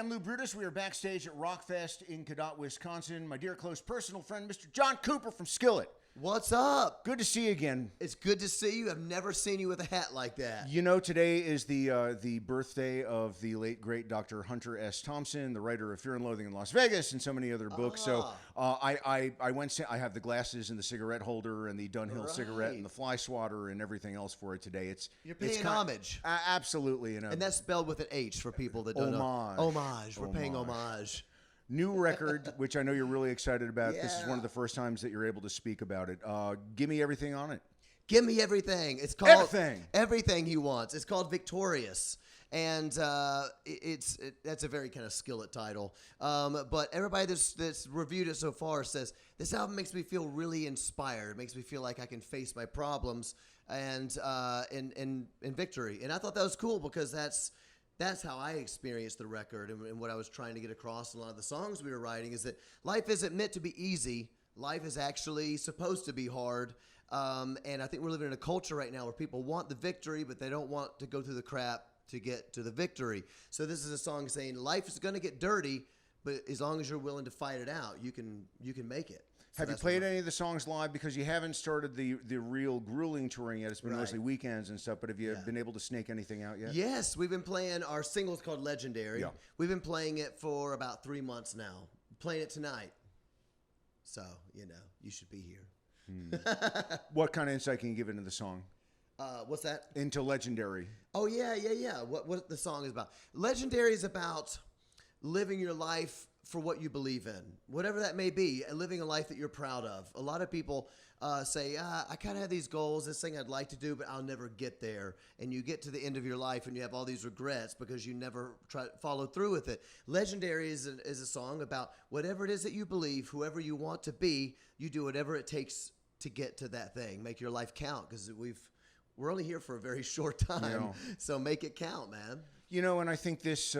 I'm Lou Brutus. We are backstage at Rockfest in Cadott, Wisconsin. My dear close personal friend, Mr. John Cooper from Skillet. What's up? Good to see you again. It's good to see you. I've never seen you with a hat like that. You know, today is the birthday of the late, great Dr. Hunter S. Thompson, the writer of Fear and Loathing in Las Vegas and so many other books. So I have the glasses and the cigarette holder and the Dunhill cigarette and the fly swatter and everything else for it today. You're paying homage. Absolutely. And that's spelled with an H for people that don't know. Homage. We're paying homage. New record, which I know you're really excited about. Yeah. This is one of the first times that you're able to speak about it. Give me everything on it. Give me everything. It's called Everything He Wants. It's called Victorious. And that's a very kind of Skillet title. But everybody that's reviewed it so far says, this album makes me feel really inspired. It makes me feel like I can face my problems and in victory. And I thought that was cool because that's how I experienced the record, and what I was trying to get across in a lot of the songs we were writing is that life isn't meant to be easy. Life is actually supposed to be hard. And I think we're living in a culture right now where people want the victory, but they don't want to go through the crap to get to the victory. So this is a song saying life is going to get dirty, but as long as you're willing to fight it out, you can make it. So have you played any of the songs live? Because you haven't started the real grueling touring yet. It's been mostly weekends and stuff, but have you been able to snake anything out yet? Yes, we've been playing. Our single's called Legendary. Yeah. We've been playing it for about 3 months now. Playing it tonight. So, you should be here. What kind of insight can you give into the song? What's that? Into Legendary. Oh, yeah. What the song is about. Legendary is about living your life for what you believe in, whatever that may be, and living a life that you're proud of. A lot of people say, I kind of have these goals, this thing I'd like to do, but I'll never get there. And you get to the end of your life and you have all these regrets because you never follow through with it. Legendary is a song about whatever it is that you believe, whoever you want to be, you do whatever it takes to get to that thing. Make your life count, because we're only here for a very short time. So make it count, man. And I think this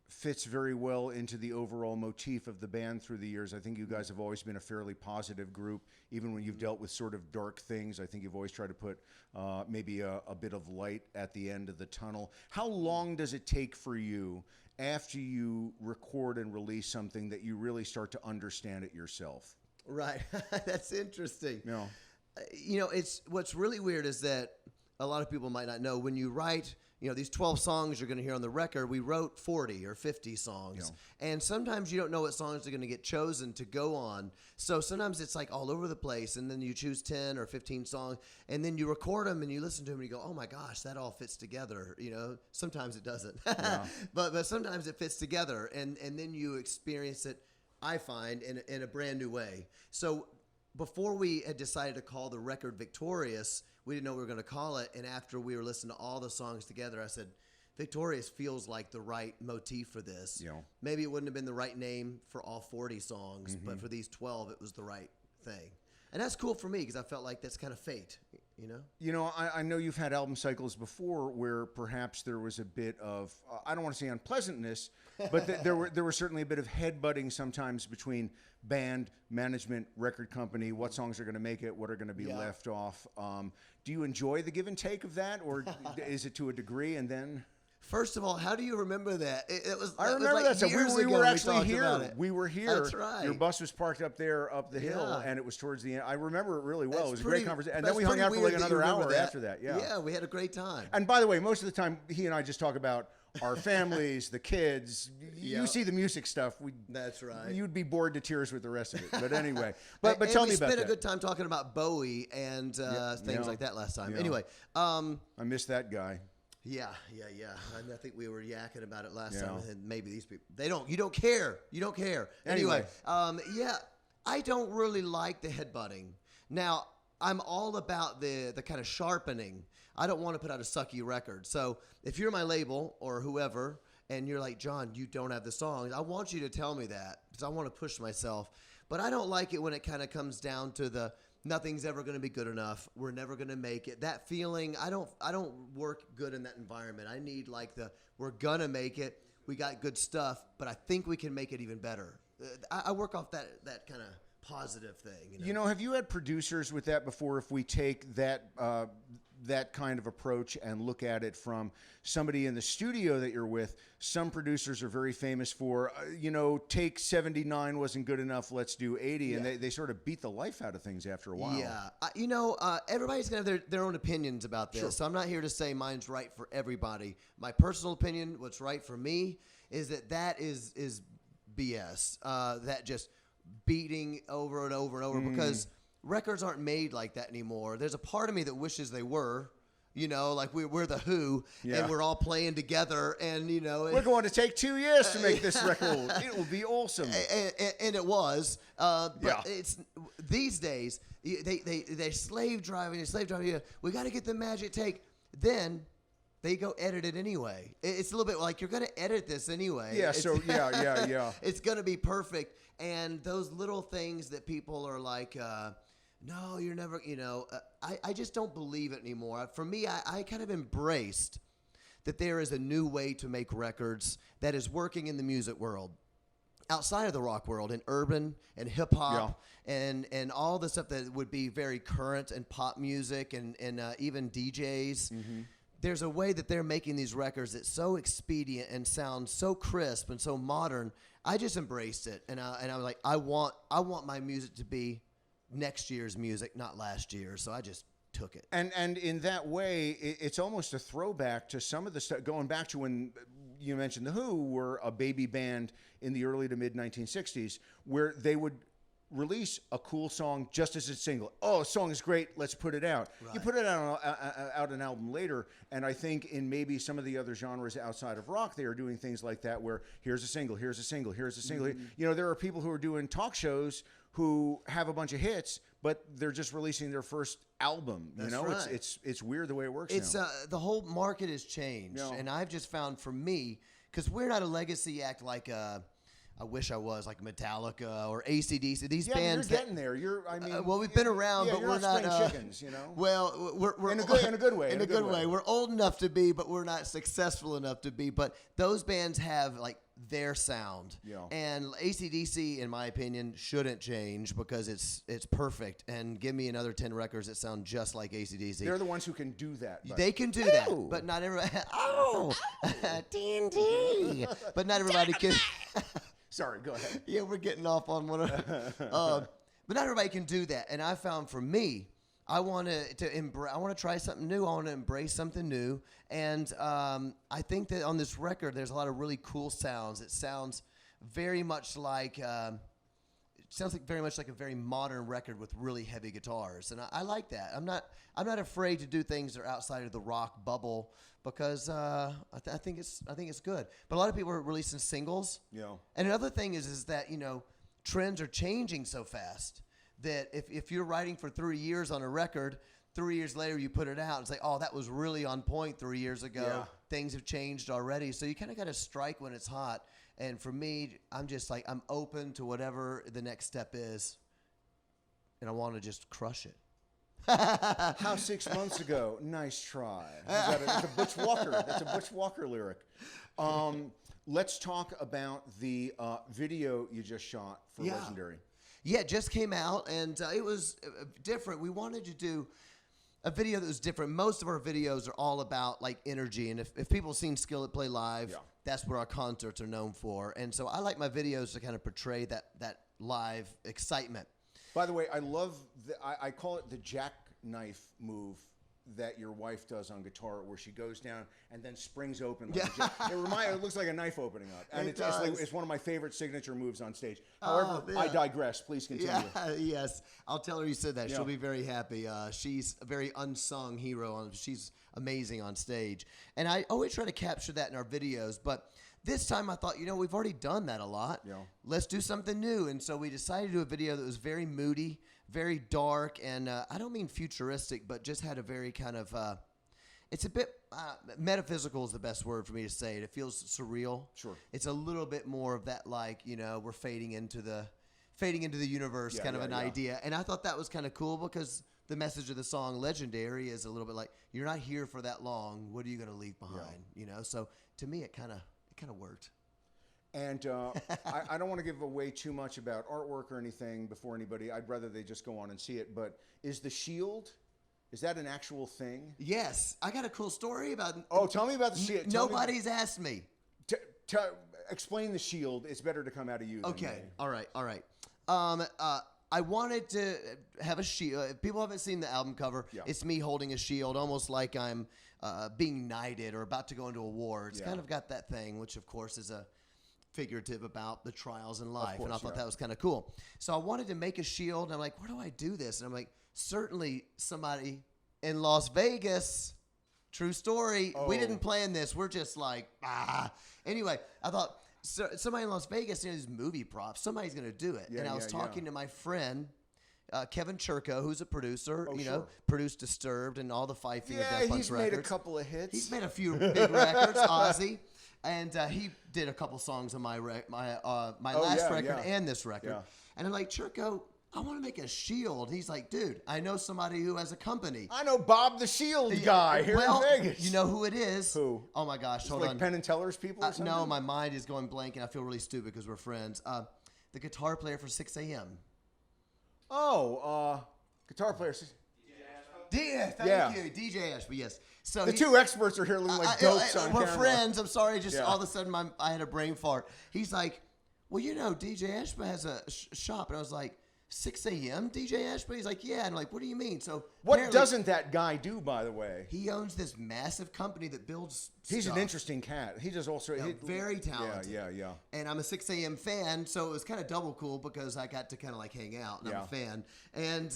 fits very well into the overall motif of the band through the years. I think you guys have always been a fairly positive group, even when you've dealt with sort of dark things. I think you've always tried to put maybe a bit of light at the end of the tunnel. How long does it take for you after you record and release something that you really start to understand it yourself? Right. That's interesting. Yeah. It's what's really weird is that a lot of people might not know when you write, these 12 songs you're going to hear on the record, we wrote 40 or 50 songs. Yeah. And sometimes you don't know what songs are going to get chosen to go on. So sometimes it's like all over the place, and then you choose 10 or 15 songs, and then you record them and you listen to them and you go, oh my gosh, that all fits together. Sometimes it doesn't. Yeah. but sometimes it fits together, and then you experience it, I find, in a brand new way. So before we had decided to call the record Victorious, we didn't know what we were going to call it. And after we were listening to all the songs together, I said, Victorious feels like the right motif for this. Yeah. Maybe it wouldn't have been the right name for all 40 songs, but for these 12, it was the right thing. And that's cool for me because I felt like that's kind of fate, I know you've had album cycles before where perhaps there was a bit of, I don't want to say unpleasantness, but there were certainly a bit of headbutting sometimes between band, management, record company, what songs are going to make it, what are going to be left off. Do you enjoy the give and take of that, or is it to a degree and then... First of all, how do you remember that? I remember that. So we were actually here. We were here. That's right. Your bus was parked up there, up the hill, and it was towards the end. I remember it really well. It was a great conversation. And then we hung out for like another hour after that. Yeah. Yeah, we had a great time. And by the way, most of the time, he and I just talk about our families, the kids. You see the music stuff. That's right. You'd be bored to tears with the rest of it. But anyway, but tell me about that. We spent a good time talking about Bowie and things like that last time. Yeah. Anyway. I miss that guy. Yeah. And I think we were yakking about it last time. And maybe these people, you don't care. Anyway, I don't really like the headbutting. Now, I'm all about the kind of sharpening. I don't want to put out a sucky record. So if you're my label or whoever, and you're like, John, you don't have the songs, I want you to tell me that because I want to push myself. But I don't like it when it kind of comes down to the nothing's ever going to be good enough. We're never going to make it. That feeling, I don't work good in that environment. I need we're going to make it. We got good stuff, but I think we can make it even better. I work off that kind of positive thing. Have you had producers with that before? If we take that that kind of approach and look at it from somebody in the studio that you're with. Some producers are very famous for, take 79 wasn't good enough, let's do 80. And they sort of beat the life out of things after a while. Yeah. Everybody's going to have their own opinions about this. Sure. So I'm not here to say mine's right for everybody. My personal opinion, what's right for me, is that is BS. That just beating over and over and over because records aren't made like that anymore. There's a part of me that wishes they were. Like we're the Who, and we're all playing together, and we're going to take 2 years to make this record. It will be awesome, and it was. But it's these days they slave driving. We got to get the magic take. Then they go edit it anyway. It's a little bit like you're going to edit this anyway. Yeah. Yeah. It's going to be perfect, and those little things that people are like. No, you're never, I just don't believe it anymore. For me, I kind of embraced that there is a new way to make records that is working in the music world, outside of the rock world, in urban and hip hop and all the stuff that would be very current and pop music and even DJs. Mm-hmm. There's a way that they're making these records that's so expedient and sounds so crisp and so modern. I just embraced it, and I was like, I want my music to be next year's music, not last year. So I just took it. And in that way, it's almost a throwback to some of the stuff going back to when you mentioned the Who were a baby band in the early to mid 1960s, where they would release a cool song just as a single. Oh, a song is great, let's put it out. Right. You put it out an album later, and I think in maybe some of the other genres outside of rock, they are doing things like that, where here's a single, here's a single, here's a single. Mm-hmm. There are people who are doing talk shows who have a bunch of hits, but they're just releasing their first album. That's right. It's weird the way it works. It's the whole market has changed, and I've just found for me, because we're not a legacy act like I wish I was, like Metallica or AC/DC. These bands. You're getting there. Well, we've been around, but we're not spring chickens. Well, we're in a good way. In a good way. We're old enough to be, but we're not successful enough to be. But those bands have like their sound, and AC/DC, in my opinion, shouldn't change because it's perfect. And give me another 10 records that sound just like AC/DC. They're the ones who can do that. They can do that, but not everybody. TNT. But not everybody can. Sorry, go ahead. Yeah, we're getting off on one of but not everybody can do that. And I found for me, I want to try something new. I want to embrace something new. And I think that on this record, there's a lot of really cool sounds. It sounds very much like very much like a very modern record with really heavy guitars. And I like that. I'm not afraid to do things that are outside of the rock bubble, because I think it's good. But a lot of people are releasing singles. Yeah. And another thing is that trends are changing so fast that if you're writing for 3 years on a record, 3 years later you put it out and say, oh, that was really on point 3 years ago. Yeah. Things have changed already. So you kind of got to strike when it's hot. And for me, I'm just like, I'm open to whatever the next step is, and I want to just crush it. How 6 months ago? Nice try. It's a Butch Walker. That's a Butch Walker lyric. Let's talk about the video you just shot for Legendary. Yeah, it just came out, and it was different. We wanted to do a video that was different. Most of our videos are all about like energy, and if people have seen Skillet play live, that's what our concerts are known for. And so I like my videos to kind of portray that live excitement. By the way, I love I call it the jackknife move that your wife does on guitar, where she goes down and then springs open. Like it looks like a knife opening up, and it's one of my favorite signature moves on stage. However, I digress. Please continue. Yes, I'll tell her you said that. She'll be very happy. She's a very unsung hero. She's amazing on stage, and I always try to capture that in our videos. But this time I thought, we've already done that a lot. Yeah. Let's do something new, and so we decided to do a video that was very moody, very dark, and I don't mean futuristic, but just had a very kind of it's a bit metaphysical is the best word for me to say it. It feels surreal. Sure. It's a little bit more of that, like, we're fading into the universe kind of an idea. And I thought that was kind of cool, because the message of the song Legendary is a little bit like, you're not here for that long. What are you going to leave behind? So to me, it kind of worked. And I don't want to give away too much about artwork or anything before anybody. I'd rather they just go on and see it. But is the shield Is that an actual thing? Yes, I got a cool story about. Oh, tell me about the shield. Nobody's asked me. Explain the shield. It's better to come out of you. Okay. Than me. All right. I wanted to have a shield. People haven't seen the album cover. Yeah. It's me holding a shield, almost like I'm being knighted or about to go into a war. It's kind of got that thing, which of course is a figurative about the trials in life. And I thought that was kind of cool. So I wanted to make a shield. And I'm like, where do I do this? And I'm like, certainly somebody in Las Vegas. True story. Oh. We didn't plan this. We're just like, Anyway, I thought somebody in Las Vegas, these movie props, somebody's going to do it. Yeah, and I was talking to my friend, Kevin Churko, who's a producer, produced Disturbed and all the Five Finger Death Punch records. He's made a couple of hits. He's made a few big records, Ozzy. And he did a couple songs on my last record and this record. Yeah. And I'm like, Churko, I want to make a shield. He's like, dude, I know somebody who has a company. I know Bob the Shield guy here in Vegas. You know who it is? Who? Oh my gosh, hold like on. Penn and Teller's people or something? No, my mind is going blank and I feel really stupid because we're friends. The guitar player for 6 a.m. Oh, guitar player. Thank you, DJ Ashby. Yes. So the two experts are here looking like dopes on we're camera. friends. I'm sorry. Just all of a sudden, I had a brain fart. He's like, well, DJ Ashby has a shop, and I was like, 6 a.m. DJ Ashby? He's like, yeah. And I'm like, what do you mean? So what doesn't that guy do, by the way? He owns this massive company that builds He's stuff. an interesting cat. He does also very talented. Yeah. And I'm a 6 a.m. fan, so it was kind of double cool because I got to kind of like hang out, and I'm a fan. And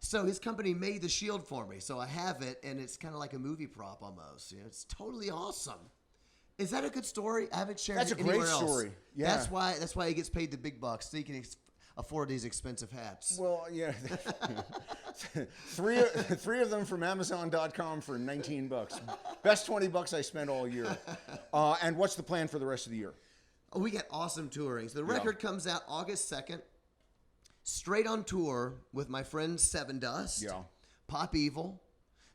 so his company made the shield for me, so I have it, and it's kind of like a movie prop almost. It's totally awesome. Is that a good story? I haven't shared it anywhere else. That's a great story. Yeah. That's why he gets paid the big bucks, so he can afford these expensive hats. Well, yeah. three of them from Amazon.com for $19. Best $20 I spent all year. And what's the plan for the rest of the year? Oh, we got awesome touring. So the record comes out August 2nd. Straight on tour with my friend Sevendust. Yeah. Pop Evil.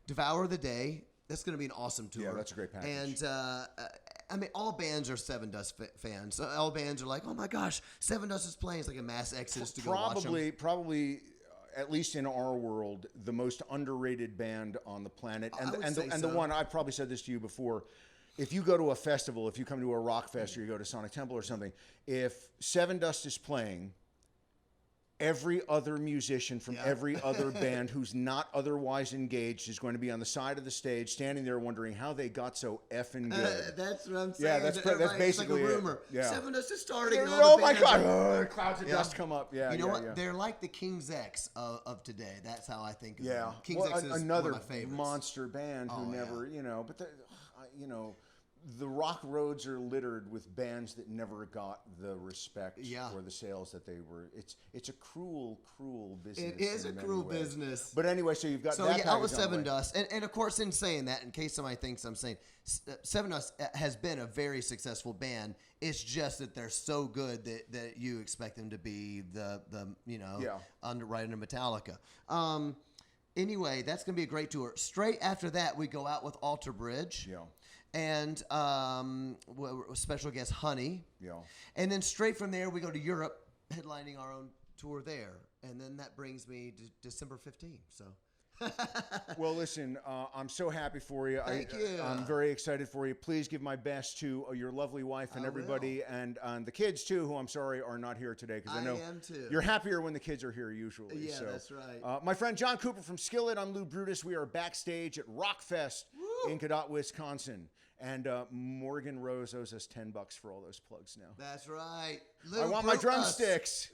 Devour the Day. That's going to be an awesome tour. Yeah, that's a great package. And I mean, all bands are Sevendust fans. So all bands are like, oh my gosh, Sevendust is playing. It's like a mass exodus to go watch them. Probably, at least in our world, the most underrated band on the planet. And the one, I've probably said this to you before, if you go to a festival, if you come to a rock fest or you go to Sonic Temple or something, if Sevendust is playing, every other musician from every other band who's not otherwise engaged is going to be on the side of the stage, standing there wondering how they got so effing good. That's what I'm saying. Yeah, that's basically like a rumor. it. Yeah. Sevendust is starting. Oh my God! Clouds of dust come up. Yeah, you know what? Yeah. They're like the King's X of today. That's how I think of them. Yeah, King's X is another one of my favorites. monster band who never, but the rock roads are littered with bands that never got the respect or the sales that they were. It's a cruel business. It is a cruel business. But anyway, so you've got that. I was Sevendust, and of course, in saying that, in case somebody thinks I'm saying Sevendust has been a very successful band. It's just that they're so good that you expect them to be the right under Metallica. Anyway, that's going to be a great tour. Straight after that, we go out with Alter Bridge. Yeah. And special guest Honey. Yeah. And then straight from there, we go to Europe, headlining our own tour there. And then that brings me to December 15th. So. Well, listen, I'm so happy for you. Thank you. I'm very excited for you. Please give my best to your lovely wife and everybody, and the kids too, who I'm sorry are not here today, because I know am too. You're happier when the kids are here usually. Yeah, so, that's right. My friend John Cooper from Skillet. I'm Lou Brutus. We are backstage at Rockfest in Cadott, Wisconsin. And Morgan Rose owes us $10 for all those plugs now. That's right. I want my drumsticks.